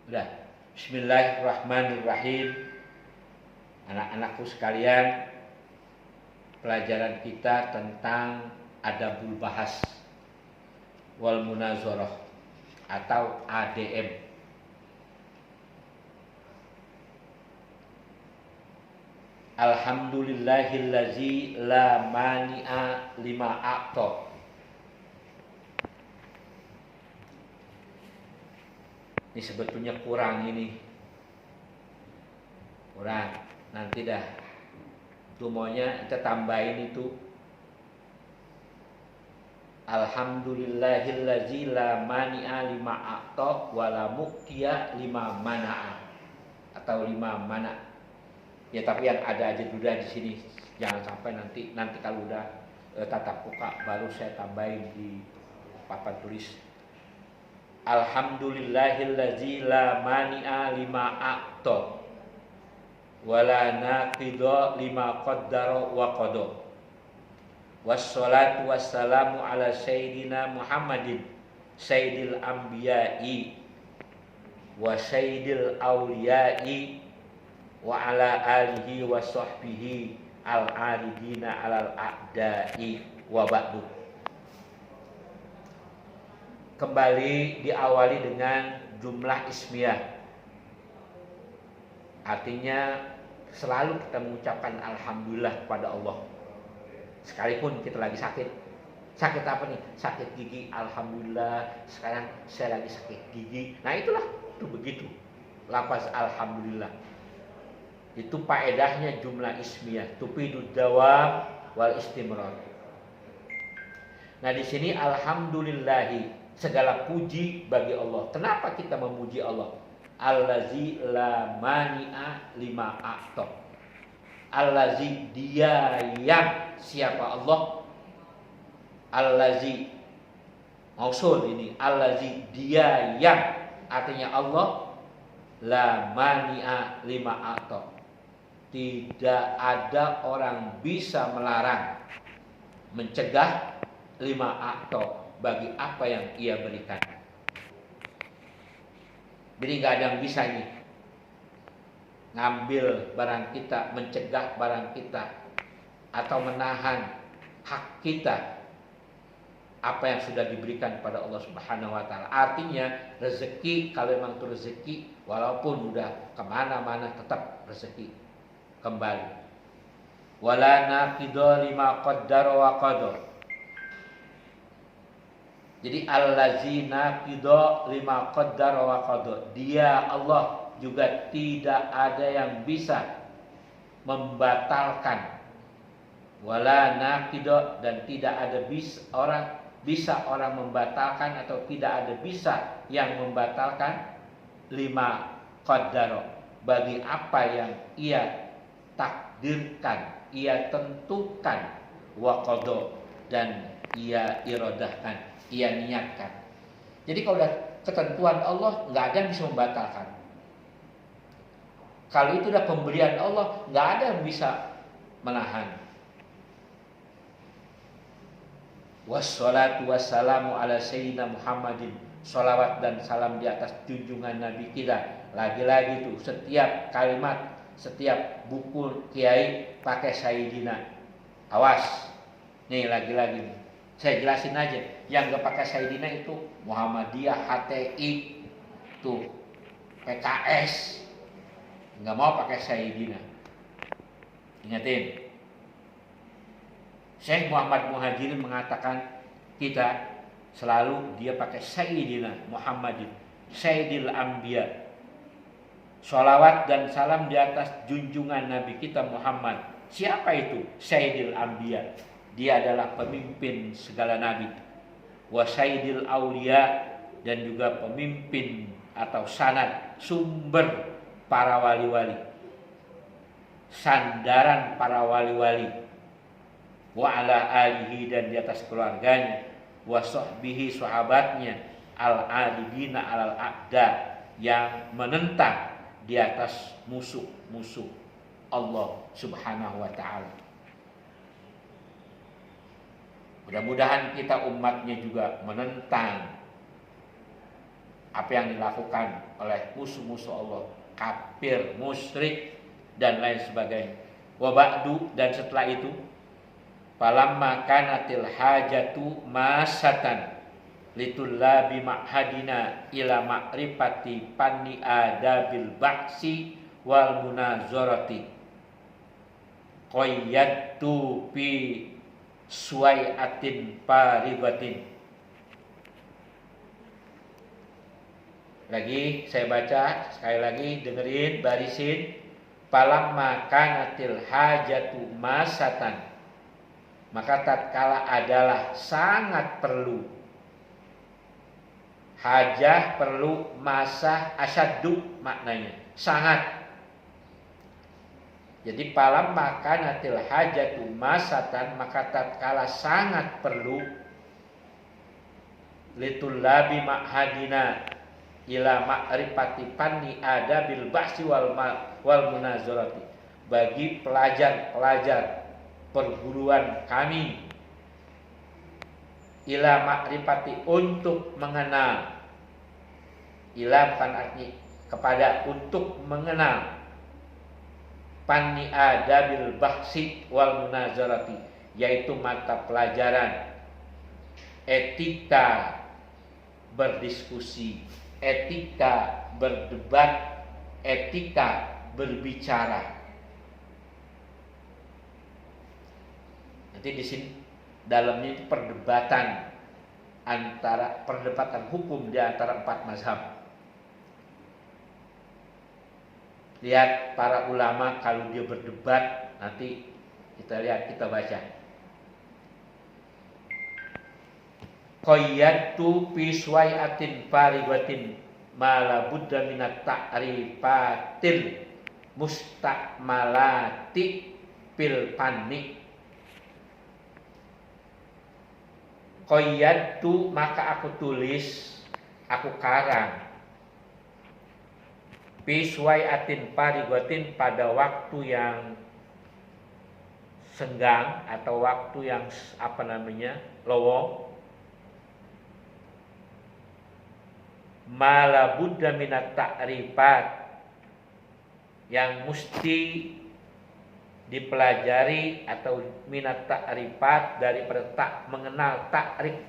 Udah. Bismillahirrahmanirrahim. Anak-anakku sekalian, pelajaran kita tentang adabul bahas wal munazarah atau ADM. Alhamdulillahillazi la mani'a lima a'ta. Ini sebetulnya kurang ini. Kurang. Nanti dah. Itu maunya kita tambahin itu. Alhamdulillahillazi la mani'a lima a'ta wa la mu'tiya lima mana'a. Atau lima mana'. Ya tapi yang ada aja dulu di sini. Jangan sampai nanti kalau udah tatap muka baru saya tambahin di papan tulis. Alhamdulillahillazi la mani'a lima a'ta wa la naqidha lima qaddara wa qada. Wassalatu wassalamu ala sayyidina Muhammadin sayyidil anbiya'i wa sayyidil awliya'i wa ala alihi wa sahbihi al-aridina alal a'da'i wa ba'du. Kembali diawali dengan jumlah ismiyah. Artinya selalu kita mengucapkan alhamdulillah kepada Allah. Sekalipun kita lagi sakit. Sakit apa nih? Sakit gigi, alhamdulillah. Sekarang saya lagi sakit gigi. Nah itulah, itu begitu. Lafaz alhamdulillah. Itu faedahnya jumlah ismiyah. Tufidud dawam wal istimrar. Nah di sini alhamdulillahi. Segala puji bagi Allah. Kenapa kita memuji Allah? Allazi la mani'a lima a'ta. Allazi, dia yang, siapa Allah? Allazi mausul ini. Allazi, dia yang, artinya Allah. La mani'a lima a'ta. Tidak ada orang bisa melarang, mencegah lima a'ta, bagi apa yang ia berikan. Jadi gak ada yang bisa nih ngambil barang kita, mencegah barang kita, atau menahan hak kita apa yang sudah diberikan pada Allah Subhanahu wa ta'ala. Artinya rezeki, kalau memang itu rezeki, walaupun udah kemana-mana tetap rezeki kembali. Wala naqidha lima qaddara wa qadar. Jadi allazina qidha lima qaddara wa qadar. Dia Allah juga tidak ada yang bisa membatalkan. Wala naqidha, dan tidak ada bisa orang membatalkan, atau tidak ada bisa yang membatalkan lima qaddara, bagi apa yang ia takdirkan, ia tentukan, wa qadha, dan ia iradahkan, ia niatkan. Jadi kalau udah ketentuan Allah, nggak ada yang bisa membatalkan. Kalau itu udah pemberian Allah, nggak ada yang bisa menahan. Wassalatu wassalamu ala sayyidina Muhammadin. Salawat dan salam di atas junjungan Nabi kita. Lagi-lagi tuh setiap kalimat, setiap buku kiai pakai sayyidina. Awas. Nih lagi-lagi. Saya jelasin aja. Yang gak pakai sayyidina itu Muhammadiyah, HTI, tuh PKS. Gak mau pakai sayyidina. Ingatin. Syekh Muhammad Muhajirin mengatakan kita selalu dia pakai Sayyidina Muhammadin, Sayyidil Anbiya. Sholawat dan salam di atas junjungan Nabi kita Muhammad. Siapa itu? Sayyidil Anbiya. Dia adalah pemimpin segala nabi. Wa Sayyidil Aulia, dan juga pemimpin atau sanad, sumber para wali-wali, sandaran para wali-wali. Wa ala alihi, dan di atas keluarganya, wa sahbihi, sahabatnya, al-adidina alal a'da, yang menentang di atas musuh-musuh Allah Subhanahu wa ta'ala. Mudah-mudahan kita umatnya juga menentang apa yang dilakukan oleh musuh-musuh Allah, kafir, musyrik dan lain sebagainya. Wa ba'du, dan setelah itu, falamma kanatil hajatu masatan litullabi ma'hadina ila ma'rifati panni adabil ba'si wal munazarati qayyadtu fi suwai'atin paribatin. Lagi saya baca, sekali lagi dengerin, barisin. Falamma kanatil hajatu masatan, maka tatkala adalah sangat perlu. Hajah perlu, masah asyaddu maknanya sangat. Jadi falamma kanatil hajatu masatan, maka tatkala sangat perlu, litullabi ma'hadina ila ma'rifati panni adabil ba'si wal munazarati, bagi pelajar-pelajar perguruan kami, ila ma'rifati, untuk mengenal, ila bukan arti kepada, untuk mengenal, panni adabil ba'si wal munazarati, yaitu mata pelajaran etika berdiskusi, etika berdebat, etika berbicara. Nanti di sini dalamnya itu perdebatan hukum di antara 4 mazhab. Lihat para ulama kalau dia berdebat, nanti kita lihat, kita baca. Qayyadtu fi suwai'atin faribatin ma la budda minat ta'rifatil mustakmalati fil fanni. Qayyadtu, maka aku tulis, aku karang, fi suwai'atin faribatin, pada waktu yang senggang atau waktu yang lowong, mala budda minat ta'rifat, yang mesti dipelajari, atau minat ta'rifat, daripada tak mengenal, ta'rif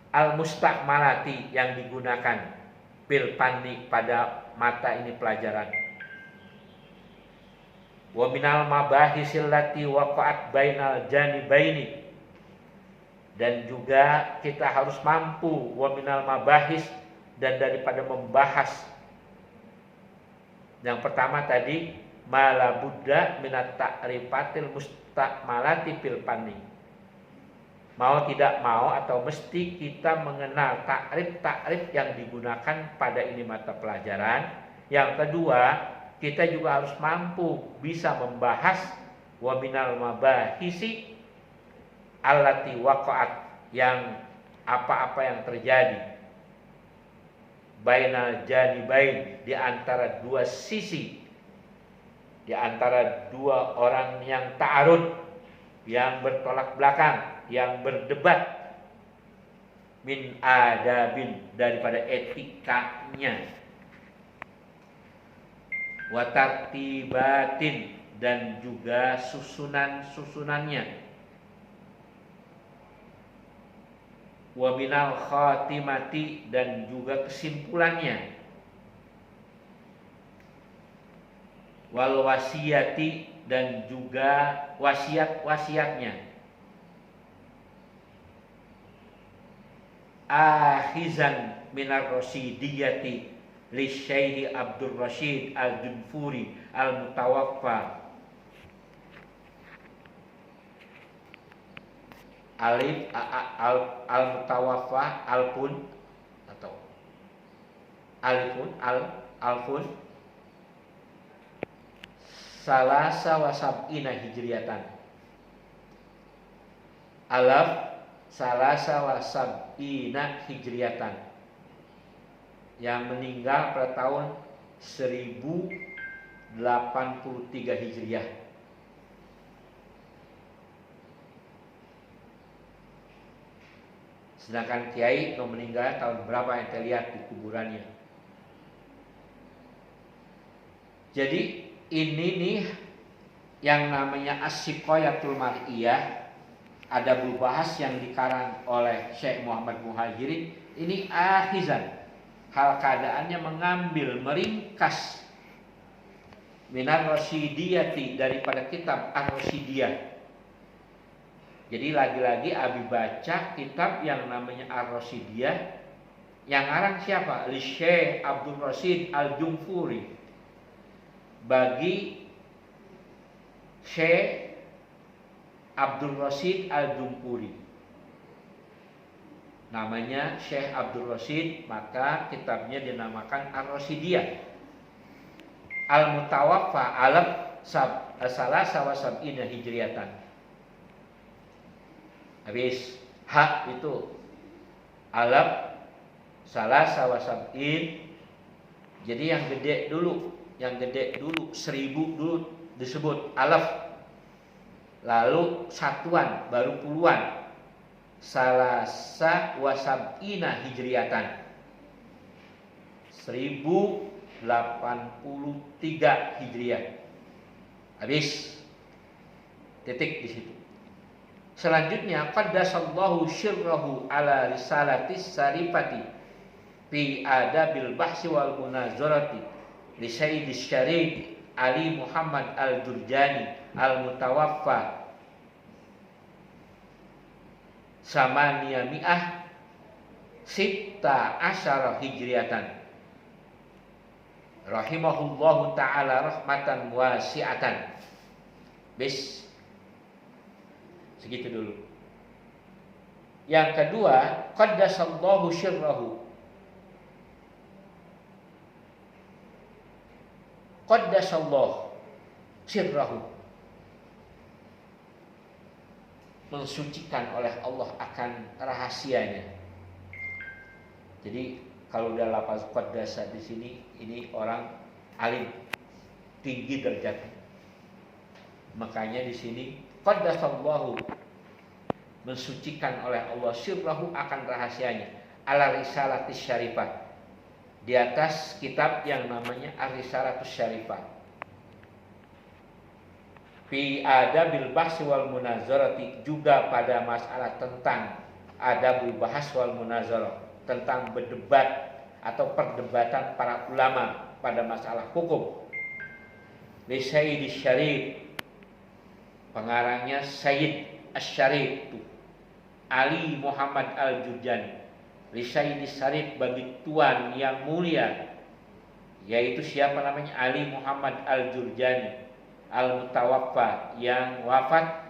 al mustakmalati, yang digunakan bil fanni, pada mata ini pelajaran. Wa minal mabahisil lati waqa'at bainal janibaini, dan juga kita harus mampu, wa minal mabahis, dan daripada membahas. Yang pertama tadi, mala budda minat ta'rifatil mustakmalati fil fanni, mau tidak mau atau mesti kita mengenal takrif yang digunakan pada ini mata pelajaran. Yang kedua, kita juga harus mampu bisa membahas wa minal mabahisi allati waqa'at, yang apa-apa yang terjadi bainal janibain, di antara 2 sisi, di antara 2 orang yang ta'arud, yang bertolak belakang, yang berdebat, min adabin, daripada etikanya, wa tartibatin, dan juga susunannya, wa minal khatimati, dan juga kesimpulannya, wal wasiyati, dan juga wasiat-wasiatnya, akhizan minar rasidiyati li Syekh Abdul Rashid Al-Junfuri Al-Mutawaffa, alif al-mutawaffa, alfun atau alifun alfun salasa wa sab'ina hijriyatan, alaf salasa wa sab'ina hijriyatan, yang meninggal pada tahun 1083 Hijriah. Sedangkan kiai mau meninggal tahun berapa ente lihat di kuburannya. Jadi ini nih yang namanya As-Siqayatul Mar'iyah, ada bahas yang dikarang oleh Syekh Muhammad Muhajirin. Ini akhizan, hal keadaannya mengambil, meringkas minar Rasidiyati, daripada kitab Ar-Rasidiyah. Jadi lagi-lagi Abi baca kitab yang namanya Ar-Rasidiyah, yang ngarang siapa? Syekh Abdul Rasid Al-Jumfuri, bagi Syekh Abdul Rasid Al-Jumfuri, namanya Syekh Abdul Rasid, maka kitabnya dinamakan Ar-Rasidiyah. Al-Mutawaffa alam salah sawasab'ina hijriyatan. Habis hak itu alam salah sawasab'in. Jadi yang gede dulu, 1000 dulu disebut alaf, lalu satuan baru puluhan, salasa wasab'ina hijriyatan, 1083 hijriyah. Habis titik di situ. Selanjutnya qaddasallahu syirrahu ala risalatis sarifati fi adabil bahsi wal munazarati li sayyidis syarif Ali Muhammad Al-Jurjani Al-Mutawaffa samaniyami'ah sitta asyara hijriyatan rahimahullahu ta'ala rahmatan wasi'atan. Bis segitu dulu. Yang kedua, qaddasallahu syirrahu. Qaddasallahu syirrahu, mensucikan oleh Allah akan rahasianya. Jadi kalau udah lafaz qaddasa di sini, ini orang alim, tinggi derajatnya. Makanya di sini qaddasallahu, mensucikan oleh Allah, syirrahu akan rahasianya, ala risalatis syarifah, di atas kitab yang namanya Ar-Risalatus Syarifah, fi adabil bahsi wal munazarati, juga pada masalah tentang adabul bahas wal munazarah, tentang berdebat atau perdebatan para ulama pada masalah hukum. Li Sayyidis Syarif, pengarangnya Sayyid Asy-Syarif Ali Muhammad Al-Jurjani. Li Sayyidis Syarif, bagi tuan yang mulia, yaitu siapa namanya? Ali Muhammad Al-Jurjani Al-Mutawaffa, yang wafat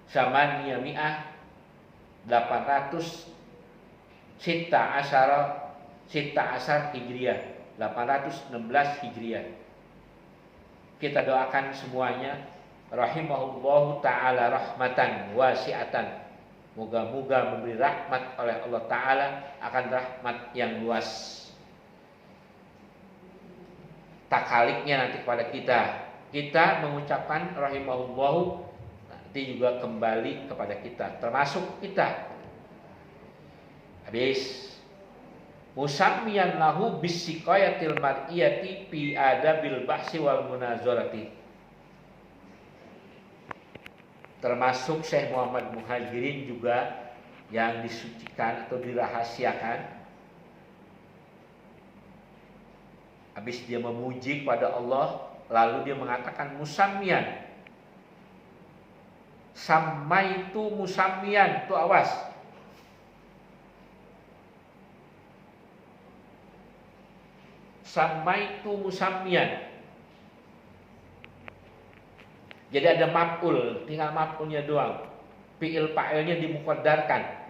samaniyami'ah 800 Sitta asar hijriyah, 816 hijriyah. Kita doakan semuanya rahimahullahu ta'ala rahmatan wasi'atan, moga-moga memberi rahmat oleh Allah Ta'ala, akan rahmat yang luas. Takaliknya nanti kepada kita mengucapkan rahimahullahu, nanti juga kembali kepada kita, termasuk kita. Habis musammiyan lahu bisiqayatil mar'iyati fi adabil bahsi wal munazarati, termasuk Syekh Muhammad Muhajirin juga yang disucikan atau dirahasiakan. Habis dia memuji kepada Allah, lalu dia mengatakan musammiyan, samaitu musammiyan, tuh awas, samaitu musammiyan. Jadi ada maf'ul, tinggal maf'ulnya doang. Fi'il fa'ilnya dimuqaddarkan.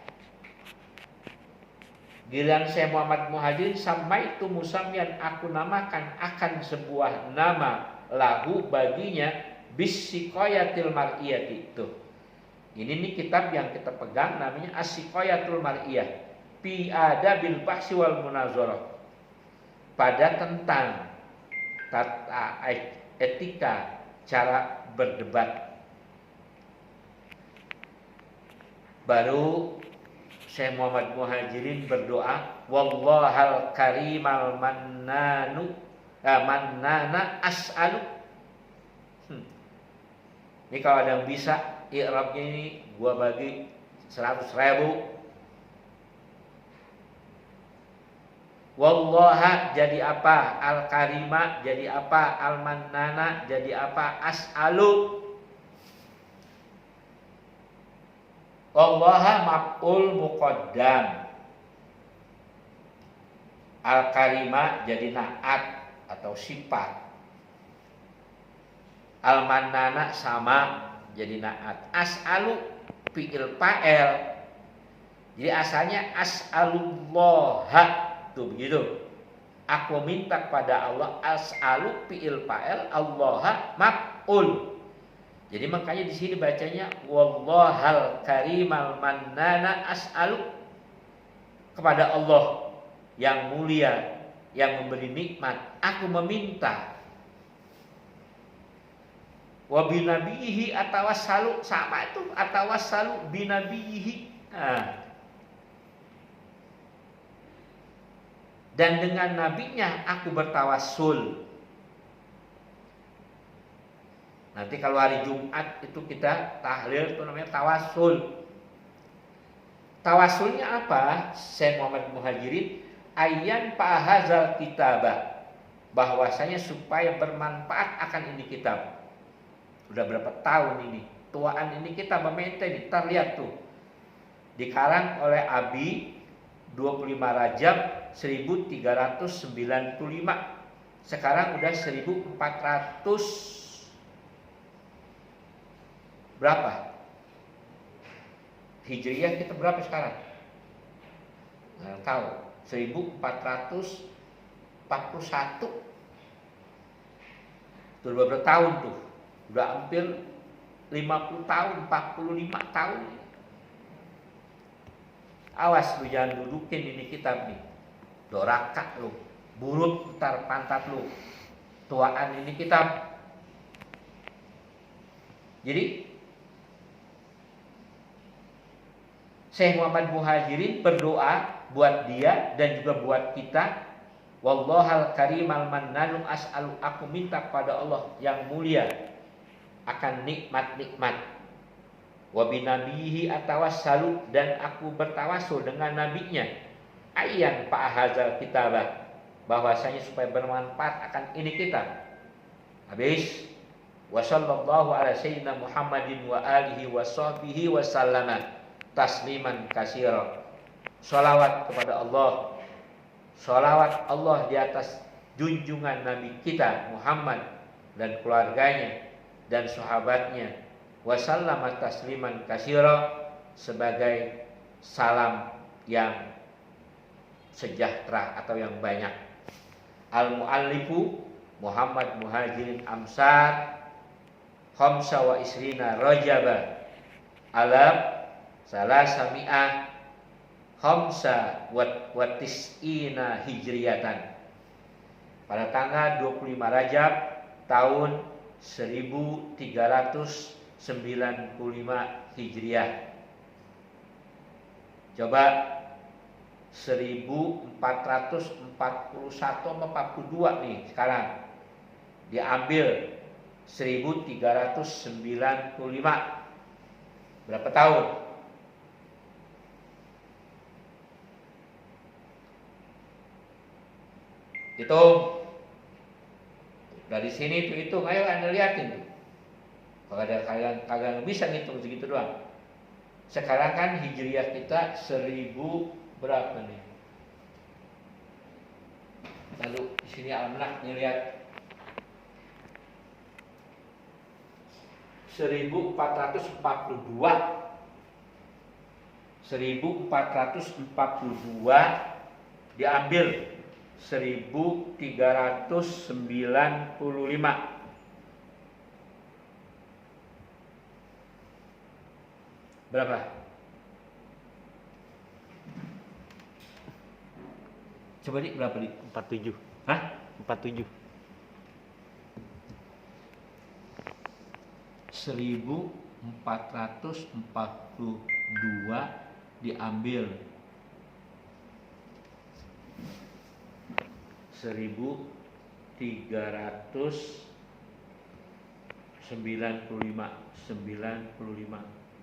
Giliran Syekh Muhammad Muhajirin, samaitu musammiyan, aku namakan akan sebuah nama lahu baginya bisiqayatil mar'iyati. Itu. Ini nih kitab yang kita pegang namanya As-Siqayatul Mar'iyah fi adabil bahsi wal munazarah, pada tentang tata etika cara berdebat. Baru Syekh Muhammad Muhajirin berdoa, wallahal karimal mannana as'alu. Ini kalau ada yang bisa i'rabnya ini gua bagi 100.000. Wallaha jadi apa? Al-karima jadi apa? Al-mannana jadi apa? As'alu. Wallaha maf'ul muqaddam. Al-karima jadi na'at atau sifat. Al-mannana sama jadi na'at. As'alu fi'il fa'il. Jadi asalnya as'alullaha. Tuh begitu. Aku minta kepada Allah, as'alu fi'il fa'il, Allah maf'ul. Jadi makanya di sini bacanya wallahal karimal mannana as'alu, kepada Allah yang mulia yang memberi nikmat aku meminta. Wa binabihi atawassalu, sama itu atawassalu binabihi. Dan dengan nabinya aku bertawassul. Nanti kalau hari Jumat itu kita tahlil, itu namanya tawassul. Tawassulnya apa? Syekh Muhammad Muhajirin ayyan fahazal kitabah, bahwasanya supaya bermanfaat akan ini kitab. Udah berapa tahun ini tuaan ini kita memaintain, kita lihat tuh dikarang oleh Abi 25 Rajab 1395. Sekarang udah 1400 berapa? Hijriah kita berapa sekarang? Nggak tahu. 1441. Udah berapa tahun tuh? Udah hampir 50 tahun, 45 tahun. Awas lu jangan dudukin ini kitab nih. Dorakak lu, burut putar pantat lu. Tuaan ini kitab. Jadi Syekh Muhammad Muhajirin berdoa buat dia dan juga buat kita. Wallahal karimal mannanu as'alu, aku minta kepada Allah yang mulia akan nikmat-nikmat. Wa binabihi atawassalu, dan aku bertawassul dengan nabinya. Ayyan fa'ahazal kitabah, bahwasanya supaya bermanfaat akan ini kitab. Habis. Wa sallallahu ala sayyidina Muhammadin wa alihi wa sahbihi wa sallama tasliman katsira. Shalawat kepada Allah, shalawat Allah di atas junjungan Nabi kita Muhammad dan keluarganya dan sahabatnya, wa sallama tasliman katsira, sebagai salam yang sejahtera atau yang banyak. Al-muallifu Muhammad Muhajirin Amsar khamsa wa isrina Rajaba alab salasami'ah khamsa wa tis'ina hijriyatan, pada tanggal 25 Rajab tahun 1395 Hijriah. Coba 1441 sama 42 nih sekarang. Diambil 1395. Berapa tahun? Hitung. Dari sini tuh hitung, ayo Anda liatin tuh. Kalau ada kalian bisa ngitung segitu doang. Sekarang kan hijriah kita 1000 berapa nih? Lalu di sini almanak lihat 1442 diambil 1395. Berapa? Coba nih berapa nih? 47. Hah? 47. 1442 diambil 1395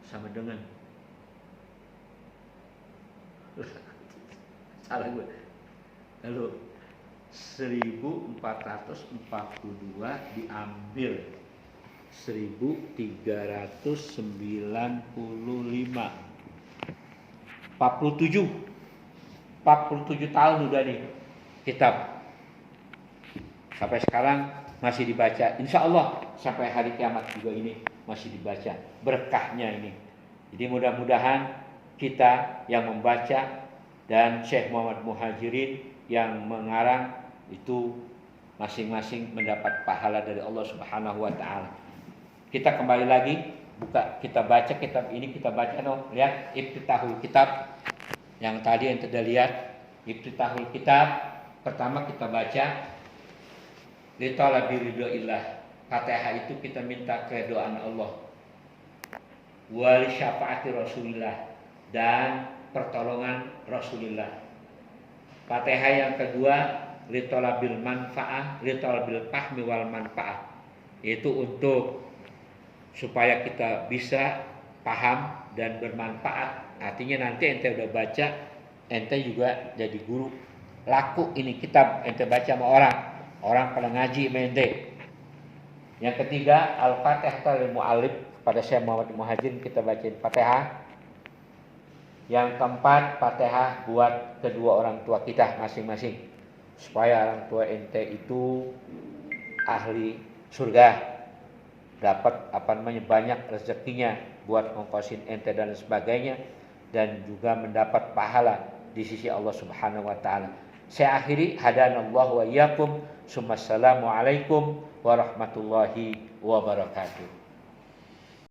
sama dengan salah gue. Lalu 1442 diambil 1395. 47 tahun udah nih kitab. Sampai sekarang masih dibaca. Insya Allah sampai hari kiamat juga ini masih dibaca. Berkahnya ini. Jadi mudah-mudahan kita yang membaca dan Syekh Muhammad Muhajirin yang mengarang itu masing-masing mendapat pahala dari Allah Subhanahu wa taala. Kita kembali lagi kita baca kitab ini, kita baca lihat Iftitahul Kitab yang tadi yang kita lihat. Iftitahul Kitab pertama kita baca li talabi ridhoillah. Fatihah itu kita minta keridhaan Allah. Wal syafaati Rasulillah, dan pertolongan Rasulullah. Fatihah yang kedua li talabil manfaah, li talabil fahmi wal manfaah. Yaitu untuk supaya kita bisa paham dan bermanfaat. Artinya nanti ente udah baca, ente juga jadi guru. Laku ini kitab ente baca sama orang pada ngaji sama ente. Yang ketiga Al-Fatihah lil mu'allif, pada Syekh Muhammad Muhajirin kita bacain Fatihah. Yang keempat Fatihah buat kedua orang tua kita masing-masing, supaya orang tua ente itu ahli surga, dapat banyak rezekinya buat ngongkosin ente dan sebagainya, dan juga mendapat pahala di sisi Allah Subhanahu wa taala. Saya akhiri, hadanallahu wa iyyakum. Assalamualaikum warahmatullahi wabarakatuh.